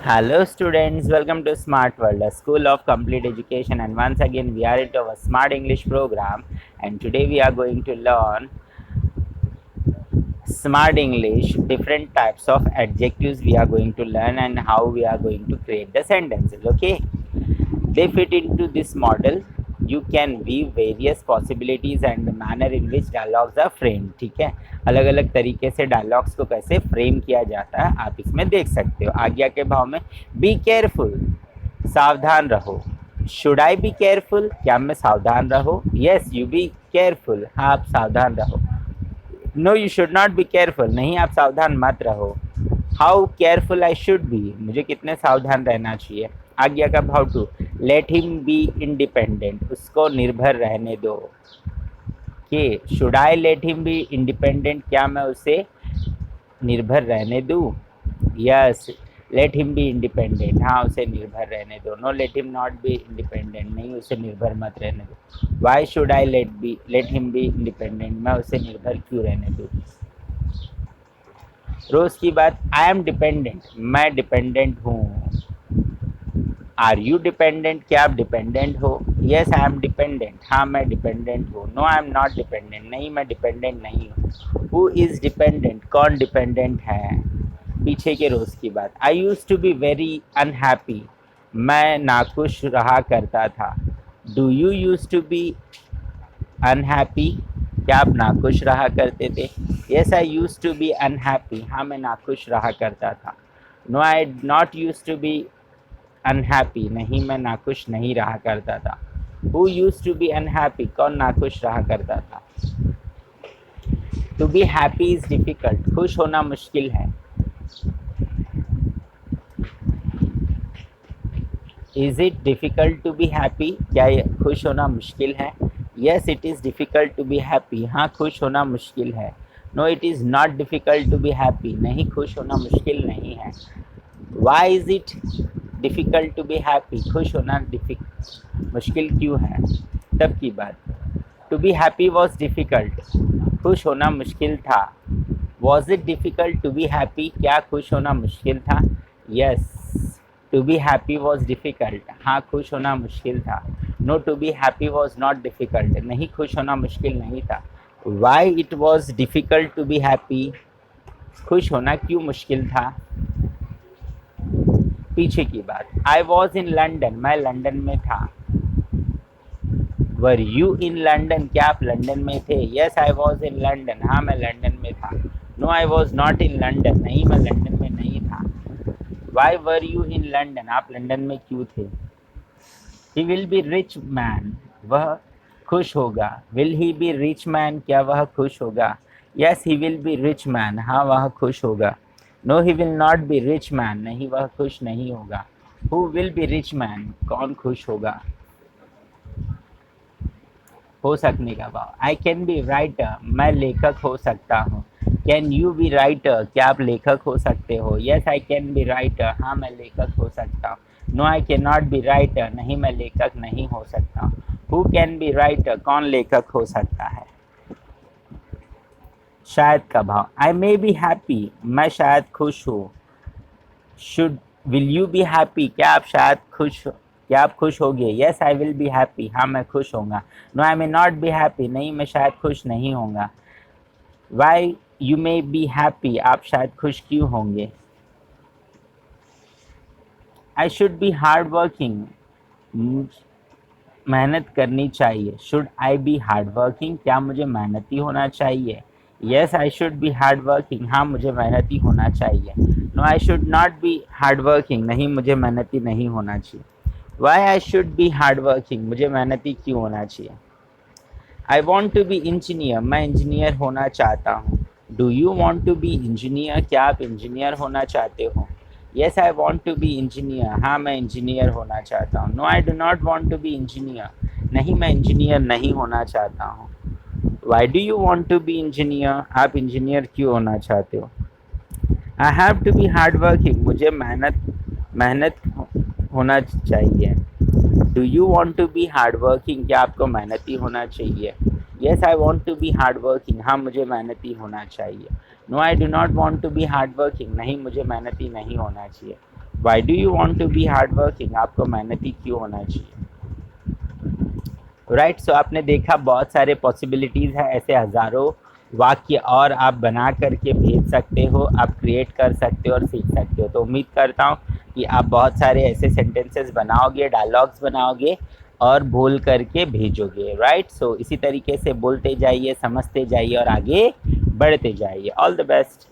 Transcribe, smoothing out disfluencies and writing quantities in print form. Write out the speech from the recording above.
Hello students, welcome to Smart World, a school of complete education, and once again we are into our Smart English program, and today we are going to learn Smart English, different types of adjectives we are going to learn and how we are going to create the sentences. Okay, they fit into this model. You can view various possibilities and the manner in which dialogues are framed. ठीक है, अलग अलग तरीके से dialogues को कैसे frame किया जाता है आप इसमें देख सकते हो। आज्ञा के भाव में बी केयरफुल, सावधान रहो। शुड आई बी केयरफुल, क्या मैं सावधान रहो? यस यू बी केयरफुल, हाँ आप सावधान रहो। No you should not be careful, नहीं आप सावधान मत रहो। How careful I should be, मुझे कितने सावधान रहना चाहिए। आज्ञा का भाव to, let him be independent, उसको निर्भर रहने दो। कि should I let him be independent, क्या मैं उसे निर्भर रहने दूँ? Yes let him be independent, हाँ उसे निर्भर रहने दो। No let him not be independent, नहीं उसे निर्भर मत रहने दो। Why should I let him be independent, मैं उसे निर्भर क्यों रहने दूँ? रोज की बात, आई एम डिपेंडेंट, मैं डिपेंडेंट हूँ। आर यू डिपेंडेंट, क्या आप डिपेंडेंट हो? यस आई एम डिपेंडेंट, हाँ मैं डिपेंडेंट हूँ। No I am not dependent, नहीं मैं डिपेंडेंट नहीं हूँ। हु इज़ डिपेंडेंट, कौन डिपेंडेंट है? पीछे के रोज़ की बात, I use to be very unhappy, मैं नाखुश रहा करता था। Do you use to be unhappy, क्या आप नाखुश रहा करते थे? Yes I use to be unhappy, हाँ मैं नाखुश रहा करता था। No I not use to be unhappy, नहीं मैं नाखुश नहीं रहा करता था। Who used to be unhappy, कौन नाखुश रहा करता था? To be happy is difficult, खुश होना मुश्किल है। Is it difficult to be happy, क्या ये खुश होना मुश्किल है? Yes it is difficult to be happy, हाँ खुश होना मुश्किल है। No it is not difficult to be happy, नहीं खुश होना मुश्किल नहीं है। Why is it difficult to be happy, खुश होना मुश्किल क्यों है? तब की बात, to be happy was difficult, खुश होना मुश्किल था। Was it difficult to be happy, क्या खुश होना मुश्किल था? Yes to be happy was difficult, हाँ खुश होना मुश्किल था। No to be happy was not difficult, नहीं खुश होना मुश्किल नहीं था। Why it was difficult to be happy, खुश होना क्यों मुश्किल था? पीछे की बात, आई वॉज इन लंडन, मैं लंदन में था। वर यू इन लंडन, क्या आप लंदन में थे? Yes I was in London, हाँ मैं लंदन में था। No I was not in London, नहीं मैं लंदन में नहीं था। Why were you in London, आप लंदन में क्यों थे? He will be rich man, वह खुश होगा। Will he be rich man, क्या वह खुश होगा? Yes he will be rich man, हाँ वह खुश होगा। No he will not be rich man, नहीं वह खुश नहीं होगा। Who will be rich man, कौन खुश होगा? हो सकने का भाव, आई कैन बी राइटर, मैं लेखक हो सकता हूँ। कैन यू बी राइटर, क्या आप लेखक हो सकते हो? Yes I can be writer, हाँ मैं लेखक हो सकता हूँ। No I can not be writer, नहीं मैं लेखक नहीं हो सकता। हु कैन बी राइटर, कौन लेखक हो सकता है? शायद का भाव, आई मे बी हैप्पी, मैं शायद खुश हूँ। Should will you be happy, क्या आप शायद खुश, क्या आप खुश होगे? Yes I will be happy, हाँ मैं खुश होऊंगा। No I may not be happy, नहीं मैं शायद खुश नहीं होऊंगा। Why you may be happy, आप शायद खुश क्यों होंगे? I should be hard working, मेहनत करनी चाहिए। Should I be hard working, क्या मुझे मेहनती होना चाहिए? Yes I should be hard working, हाँ मुझे मेहनती होना चाहिए। No I should not be hard working, नहीं मुझे मेहनती नहीं होना चाहिए। Why I should be hard working, मुझे मेहनती क्यों होना चाहिए? I want to be engineer, मैं इंजीनियर होना चाहता हूँ। Do you want to be engineer, क्या आप इंजीनियर होना चाहते हो? Yes I want to be engineer, हाँ मैं इंजीनियर होना चाहता हूँ। No I do not want to be engineer, नहीं मैं इंजीनियर नहीं होना चाहता हूँ। Why do you want to be engineer, आप इंजीनियर क्यों होना चाहते हो? I have to be hard working, मुझे मेहनत होना चाहिए। Do you want to be hard working, क्या आपको मेहनती होना चाहिए? Yes I want to be hard working, हाँ मुझे मेहनती होना चाहिए। No I do not want to be hard working, नहीं मुझे मेहनती नहीं होना चाहिए। Why do you want to be hard working, आपको मेहनती क्यों होना चाहिए। राइट, सो आपने देखा बहुत सारे पॉसिबिलिटीज़ हैं, ऐसे हज़ारों वाक्य और आप बना करके भेज सकते हो, आप क्रिएट कर सकते हो और सीख सकते हो। तो उम्मीद करता हूँ कि आप बहुत सारे ऐसे सेंटेंसेस बनाओगे, डायलॉग्स बनाओगे और बोल करके भेजोगे। राइट, सो इसी तरीके से बोलते जाइए, समझते जाइए और आगे बढ़ते जाइए। All the best.